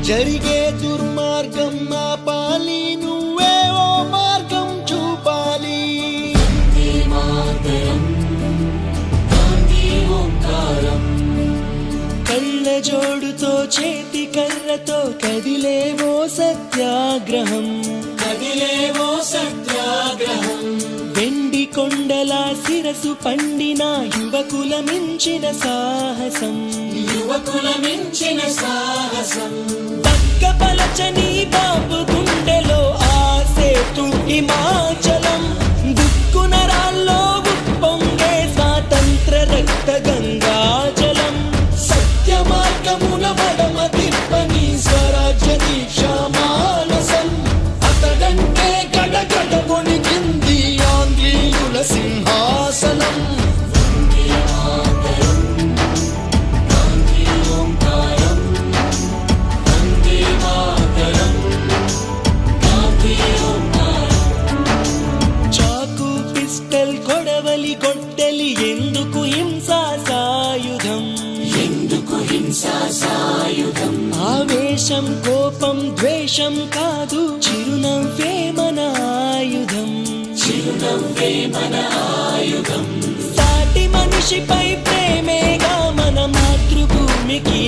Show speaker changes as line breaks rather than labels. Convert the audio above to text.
జరిగే దుర్మార్గం ఆపాలి, నువ్వే ఓ మార్గం చూపాలి. కళ్ళ జోడుతో చేతి కర్రతో కదిలేవో సత్యాగ్రహం, కదిలేవో సత్యాగ్రహం. వెండి కొండల శిరసు పండిన యువకుల మించిన సాహసం, యువకుల మించిన సాహసం. పక్కపలచని బాబు గుండెలో ఆసేతు హిమాచలం, దుక్కున రాల్లో ఉప్పొంగే స్వాతంత్ర రక్త గంగాజలం. సత్య మార్గమున మడమ తిప్పని స్వరాజ్య దీక్ష మానసం. అతడంటే గడగడ వణికింది ఆంగ్లేయుల సింహాసనం. చాకు పిస్టల్ కొడవలి గొడ్డలి ఎందుకు హింసా సాయుధం, ఎందుకు హింసా సాయుధం. ఆవేశం కోపం ద్వేషం కాదు, చిరునవ్వే మన ఆయుధం, చిరునవ్వే మన ఆయుధం. సాటి మనిషిపై ప్రేమేగా మన మాతృభూమికి